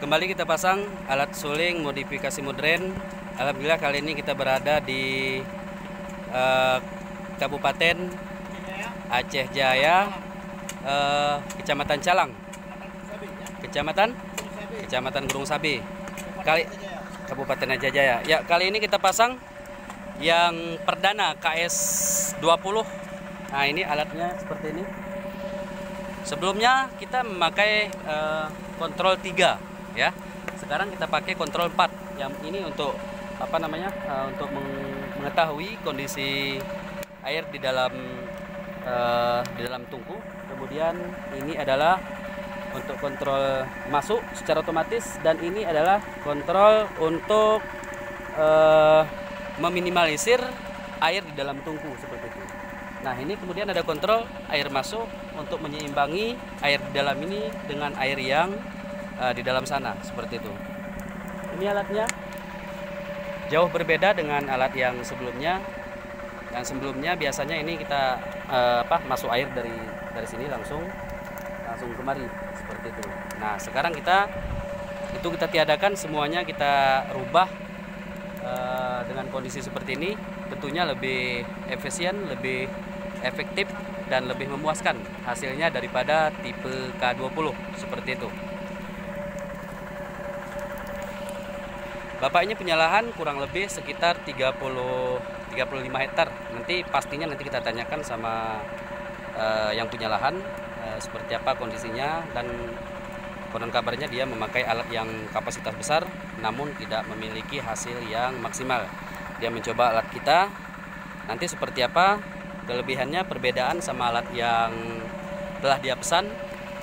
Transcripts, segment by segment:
Kembali kita pasang alat suling modifikasi modern. Alhamdulillah kali ini kita berada di Kabupaten Aceh Jaya, Kecamatan Calang, Kecamatan Gunung Sabi, Kabupaten Aceh Jaya. Ya, kali ini kita pasang yang perdana KS20. Nah, ini alatnya seperti ini. Sebelumnya kita memakai kontrol 3 ya. Sekarang kita pakai kontrol 4. Yang ini untuk untuk mengetahui kondisi air di dalam tungku. Kemudian ini adalah untuk kontrol masuk secara otomatis, dan ini adalah kontrol untuk meminimalisir air di dalam tungku seperti itu. Nah, ini kemudian ada kontrol air masuk untuk menyeimbangi air di dalam ini dengan air yang di dalam sana seperti itu. Ini alatnya jauh berbeda dengan alat yang sebelumnya. Yang sebelumnya biasanya ini kita masuk air dari sini langsung kemari seperti itu. Nah, sekarang kita tiadakan semuanya, kita rubah dengan kondisi seperti ini. Tentunya lebih efisien, lebih efektif, dan lebih memuaskan hasilnya daripada tipe K20 seperti itu. Bapak ini punya lahan kurang lebih sekitar 35 hektar. Pastinya nanti kita tanyakan sama yang punya lahan seperti apa kondisinya, dan konon kabarnya dia memakai alat yang kapasitas besar namun tidak memiliki hasil yang maksimal. Dia mencoba alat kita, nanti seperti apa kelebihannya, perbedaan sama alat yang telah dia pesan,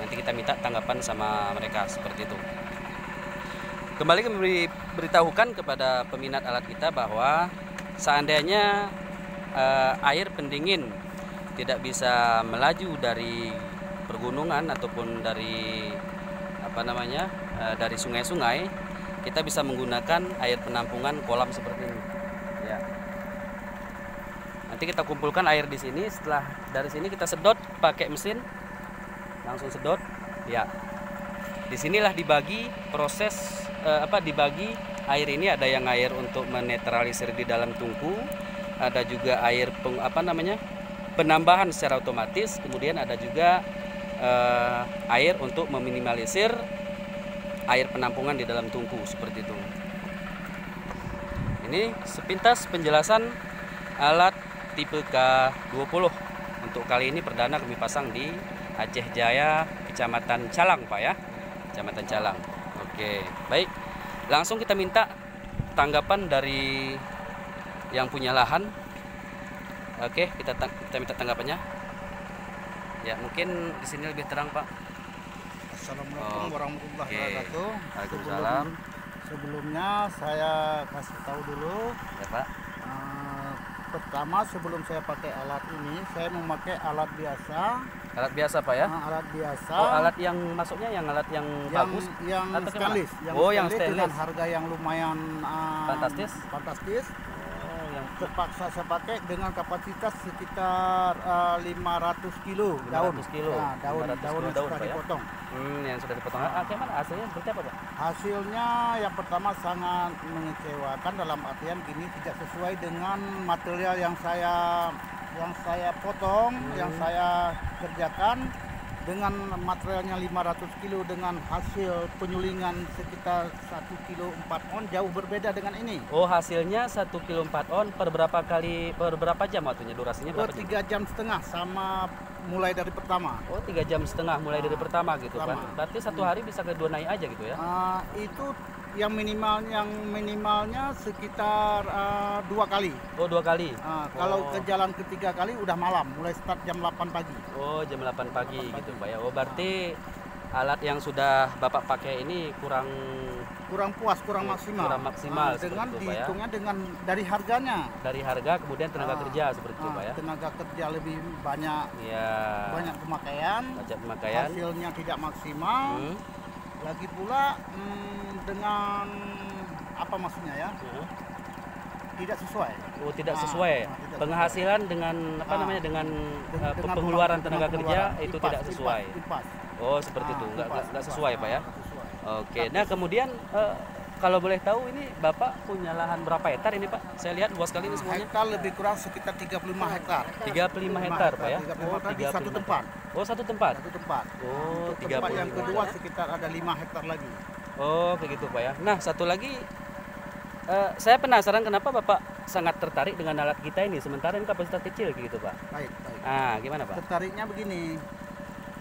nanti kita minta tanggapan sama mereka seperti itu. Kembali kami beritahukan kepada peminat alat kita bahwa seandainya air pendingin tidak bisa melaju dari pergunungan ataupun dari dari sungai-sungai, kita bisa menggunakan air penampungan kolam seperti ini. Ya. Nanti kita kumpulkan air di sini. Setelah dari sini kita sedot pakai mesin, langsung sedot. Ya. Disinilah dibagi proses dibagi air ini. Ada yang air untuk menetralisir di dalam tungku, ada juga air penambahan secara otomatis, kemudian ada juga air untuk meminimalisir air penampungan di dalam tungku seperti itu. Ini sepintas penjelasan alat tipe K20. Untuk kali ini perdana kami pasang di Aceh Jaya, Kecamatan Calang, Pak ya. Kecamatan Calang. Oke, baik. Langsung kita minta tanggapan dari yang punya lahan. Oke, kita minta tanggapannya. Ya, mungkin di sini lebih terang, Pak. Assalamualaikum warahmatullahi wabarakatuh. Waalaikumsalam. Sebelumnya saya kasih tahu dulu Ya, Pak. Pertama, sebelum saya pakai alat ini, saya memakai alat biasa. Alat biasa, Pak ya? Alat biasa. Oh, alat yang masuknya alat yang bagus? Yang stainless. Yang stainless. Dengan harga yang lumayan fantastis. Terpaksa saya pakai dengan kapasitas sekitar 500 kilo daun. 500 kilo. Nah, daun yang sudah dipotong. Yang sudah dipotong. Gimana hasilnya seperti apa, Pak? Hasilnya yang pertama sangat mengecewakan, dalam artian gini, tidak sesuai dengan material yang saya potong, yang saya kerjakan. Dengan materialnya 500 kilo dengan hasil penyulingan sekitar 1 kilo 4 on, jauh berbeda dengan ini. Oh, hasilnya 1 kilo 4 on per berapa jam waktunya, durasinya berapa jam? 3 jam setengah sama mulai dari pertama. Oh, 3 jam setengah mulai dari pertama gitu kan. Berarti satu hari bisa ke 2 naik aja gitu ya? Itu yang minimalnya sekitar 2 kali. Oh, 2 kali. Kalau ke jalan ketiga kali udah malam, mulai start jam 8 pagi. Oh, jam 8 pagi gitu, Pak ya. Oh, berarti alat yang sudah Bapak pakai ini kurang puas, kurang maksimal. Kurang maksimal dengan itu, Pak ya. Dihitungnya dengan dari harganya. Dari harga kemudian tenaga kerja seperti itu, Pak ya. Tenaga kerja lebih banyak. Ya. Banyak pemakaian. Hasilnya tidak maksimal. Lagi pula dengan apa maksudnya ya? Tidak sesuai. Oh, tidak sesuai. Penghasilan dengan dengan pengeluaran tenaga kerja itu tidak sesuai. Oh, seperti itu. Enggak sesuai, Pak ya. Oke. Nah, kemudian kalau boleh tahu ini Bapak punya lahan berapa hektar ini, Pak? Saya lihat luas sekali ini semuanya. Hektar lebih kurang sekitar 35 hektar. 35 hektar, Pak ya. 35 hektar di satu 35 tempat. Oh, satu tempat. Satu tempat. Oh, Untuk tempat yang 35. kedua sekitar ada 5 hektar lagi. Oh, kayak gitu, Pak ya. Nah, satu lagi saya penasaran kenapa Bapak sangat tertarik dengan alat kita ini sementara ini kapasitas kecil kayak gitu, Pak. Baik, baik. Ah, gimana, Pak? Tertariknya begini.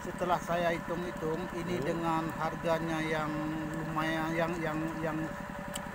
Setelah saya hitung-hitung ini dengan harganya yang lumayan yang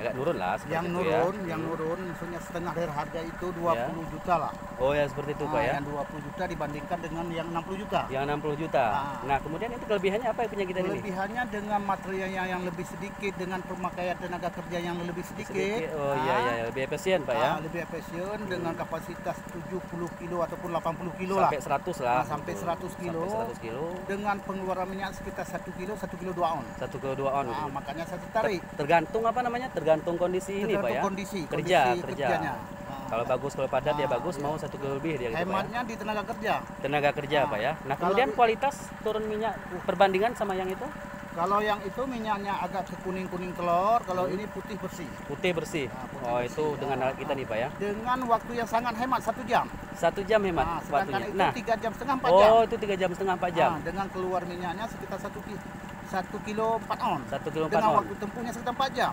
Agak nurun lah seperti yang itu nurun, ya. yang nurun, maksudnya setengah dari harga itu 20 juta lah. Oh ya, seperti itu, Pak ya. Yang 20 juta dibandingkan dengan yang 60 juta. Yang 60 juta. Nah. Nah, kemudian itu kelebihannya apa yang punya kita ini? Kelebihannya dengan materialnya yang lebih sedikit, dengan pemakaian tenaga kerja yang lebih sedikit. Oh iya, iya, lebih efisien, Pak ya. Lebih efisien dengan kapasitas 70 kilo ataupun 80 kilo lah. Sampai 100 lah. Nah, sampai 100 kilo. Sampai 100 kilo. Dengan pengeluaran minyak sekitar 1 kilo 2 on. 1 kilo 2 on. Nah, makanya saya tertarik. Tergantung apa namanya? Tergantung kondisi ini, Pak ya. Kondisi kerjanya. Nah, kalau bagus, kalau padat dia bagus, iya. mau 1 kilo lebih dia gitu, Pak ya. Hematnya di tenaga kerja. Tenaga kerja, Nah, Pak ya. Nah, kalau kemudian kualitas turun minyak perbandingan sama yang itu? Kalau yang itu minyaknya agak ke kuning-kuning telur, kalau ini putih bersih. Putih bersih. Nah, putih Oh, bersih. itu dengan alat kita nih, Pak ya. Dengan waktu yang sangat hemat 1 jam. 1 jam hemat Nah, sedangkan waktunya. itu 3 jam setengah 4 jam. Oh, itu 3 jam setengah 4 jam. Nah, dengan keluar minyaknya sekitar 1 kilo 4 on. 1 kilo 4 Dengan on. waktu tempuhnya sekitar 4 jam.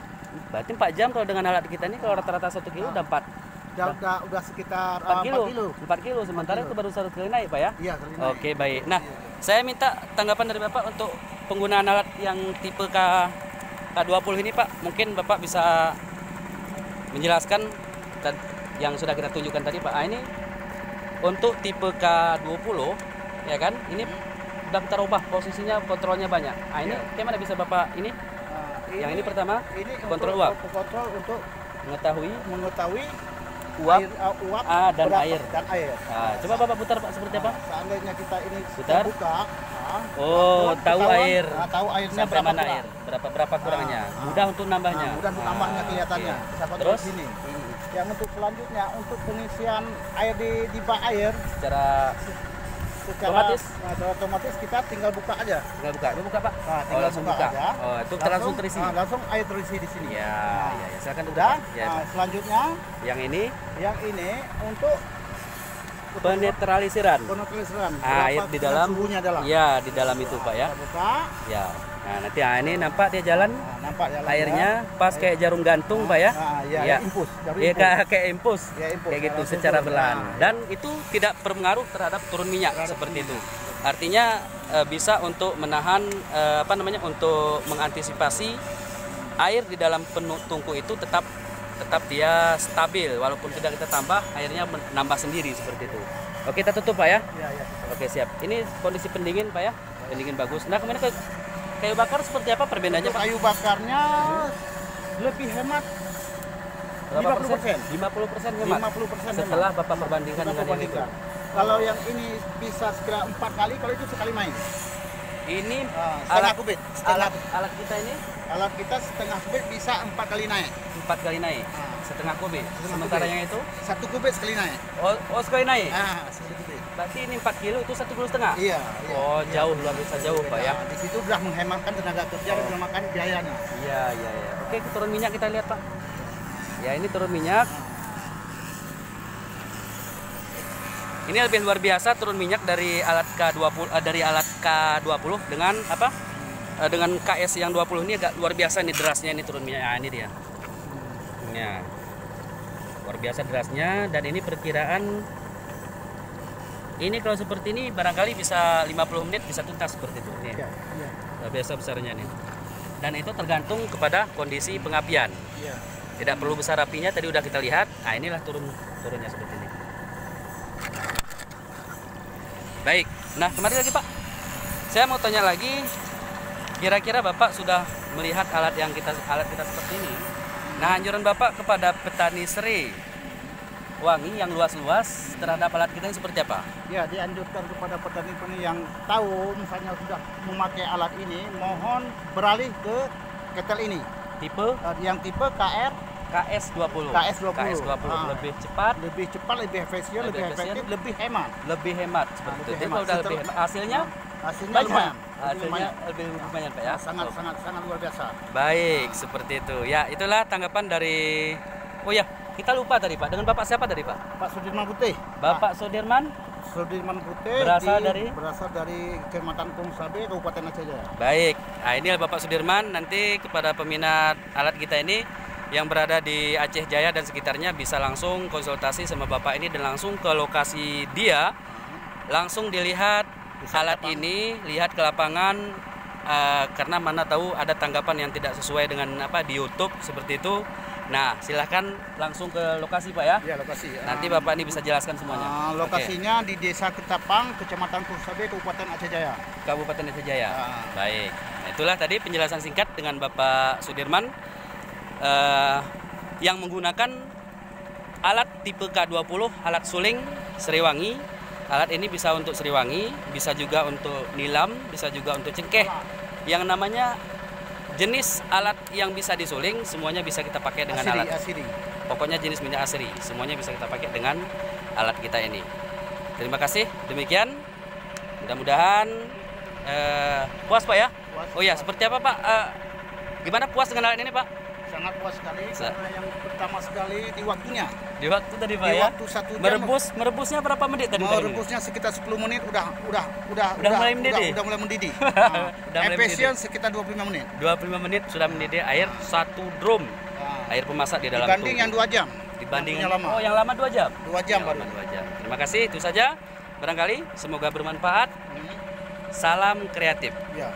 Berarti 4 jam kalau dengan alat kita ini kalau rata-rata 1 kilo udah 4 Udah sekitar 4 kilo. 4 kilo. 4 kilo sementara 4 kilo. itu baru 1 kali naik, Pak ya. Iya, kali naik. Oke, baik. Nah, saya minta tanggapan dari Bapak untuk penggunaan alat yang tipe K20 ini, Pak. Mungkin Bapak bisa menjelaskan yang sudah kita tunjukkan tadi, Pak. Ini untuk tipe K20 ya kan? Ini udah kita rubah posisinya, kontrolnya banyak. Nah, ini gimana bisa Bapak ini? Yang ini pertama, kontrol uap. Kontrol untuk Mengetahui uap, uap dan berapa- air. dan air. Nah, coba Bapak putar, Pak, seperti apa? Seandainya kita ini Putar. buka, Oh, tahu ketahuan, air. tahu airnya Sampai berapa mana kurang. air? Berapa kurangnya? Mudah untuk nambahnya. Mudah untuk nambahnya kelihatannya. Oke. Bisa kontrol Terus di sini. Yang untuk selanjutnya untuk pengisian air di bak air secara secara Otomatis? otomatis kita tinggal buka aja. tinggal buka. Lu buka, Pak? Nah, Oh, tinggal langsung buka buka. aja. Oh, itu langsung terisi. Langsung air terisi di sini. Ya, ya, ya. Silakan buka. Dan Ya, Pak. selanjutnya Yang ini yang ini untuk penetralisiran. penetralisan. Air di dalam. Suhunya dalam. Ya, di dalam itu, Pak ya. Kita buka. Ya. Nah, nanti ini nampak dia jalan. Nah, nampak ya Airnya pas kayak jarum gantung, Pak ya. Nah, Iya. ya, impuls. Jarum Iya, impuls. kayak impuls. Ya, impuls. Kayak gitu Langsung secara turun. perlahan. Nah, Dan itu tidak berpengaruh terhadap turun minyak seperti itu. Artinya bisa untuk menahan untuk mengantisipasi air di dalam tungku itu tetap dia stabil walaupun tidak kita tambah, airnya menambah sendiri seperti itu. Oke, kita tutup, Pak ya. Ya, ya. Oke, siap. Ini kondisi pendingin, Pak ya. Pendingin bagus. Nah, kemudian kayu bakar seperti apa perbedaannya, Untuk Pak? kayu bakarnya lebih hemat Berapa 50%. 50% hemat. 50% Setelah hemat. Bapak perbandingkan Kita dengan yang itu. perbandingkan. Kalau yang ini bisa sekira 4 kali, kalau itu sekali main. Ini Setengah kubik. alat kita ini Alat kita setengah kubik bisa 4 kali naik. 4 kali naik. Setengah kubik. Sementara kubik. yang itu 1 kubik sekali naik. oh sekali naik. 1 kubik. Berarti ini 4 kilo itu 1,5 kilo. Iya. Oh, iya. jauh, luar biasa jauh, Pak ya. Nah, di situ sudah menghematkan tenaga kerja dan menghematkan biayanya. Iya, iya, iya. Oke, turun minyak kita lihat, Pak. Ya, ini turun minyak. Ini lebih luar biasa turun minyak dari alat K20 dengan apa? Dengan KS yang 20 ini agak luar biasa nih derasnya ini turun minyak. Nah, ini dia. Ya. Luar biasa derasnya dan ini perkiraan ini kalau seperti ini barangkali bisa 50 menit bisa tuntas seperti itu. Nih. Iya. Iya. Luar biasa besarnya nih. Dan itu tergantung kepada kondisi pengapian. Iya. Tidak perlu besar apinya, tadi udah kita lihat. Nah, inilah turunnya seperti ini. Baik. Nah, kembali lagi, Pak. Saya mau tanya lagi, kira-kira Bapak sudah melihat alat kita seperti ini. Nah, anjuran Bapak kepada petani serai Wangi yang luas-luas terhadap alat kita ini seperti apa? Ya, dianjurkan kepada petani-petani yang tahu misalnya sudah memakai alat ini, mohon beralih ke ketel ini. Tipe Yang tipe KS20. KS20. Lebih cepat, lebih efisien, lebih efektif, lebih hemat. lebih hemat seperti itu. lebih Jadi hemat. kalau udah lebih hemat, hasilnya Hasilnya Banyak. lumayan. Hasilnya lebih lumayan Pak ya. Sangat luar biasa. Baik, seperti itu. Ya, itulah tanggapan dari. Oh ya, kita lupa tadi Pak. Dengan Bapak siapa tadi Pak? Pak Sudirman Putih. Bapak Sudirman Sudirman Putih berasal dari Kecamatan Kungsabe, Kabupaten Aceh Jaya. Baik. Nah, ini Bapak Sudirman. Nanti kepada peminat alat kita ini yang berada di Aceh Jaya dan sekitarnya bisa langsung konsultasi sama Bapak ini dan langsung ke lokasi dia. Langsung dilihat alat ini, lihat ke lapangan, karena mana tahu ada tanggapan yang tidak sesuai dengan apa di YouTube seperti itu. Nah, silahkan langsung ke lokasi Pak ya. Ya, lokasi. Nanti Bapak ini bisa jelaskan semuanya. Lokasinya di Desa Ketapang, Kecamatan Kungsabe, Kabupaten Aceh Jaya. Kabupaten Aceh Jaya. Baik. Nah, itulah tadi penjelasan singkat dengan Bapak Sudirman yang menggunakan alat tipe K20, alat suling Seriwangi. Alat ini bisa untuk Seriwangi, bisa juga untuk nilam, bisa juga untuk cengkeh. Yang namanya jenis alat yang bisa disuling semuanya bisa kita pakai dengan alat. Asiri. Pokoknya jenis minyak asri, semuanya bisa kita pakai dengan alat kita ini. Terima kasih. Demikian. Mudah-mudahan puas Pak ya. Oh ya, seperti apa Pak? Gimana puas dengan alat ini Pak? Sangat puas sekali. Karena yang pertama sekali di waktunya. Di waktu tadi Pak Di ya. waktu 1 jam. Merebusnya berapa menit tadi? Merebusnya sekitar 10 menit udah mulai mendidih. Udah mulai mendidih. Udah mulai Efisien sekitar 25 menit. 25 menit sudah mendidih air 1 drum. Air pemasak di dalam Dibanding tungku. yang 2 jam. Dibanding yang lama. Oh, yang lama 2 jam. 2 jam baru. 2 jam. Terima kasih, itu saja. Barangkali semoga bermanfaat. Salam kreatif. Ya.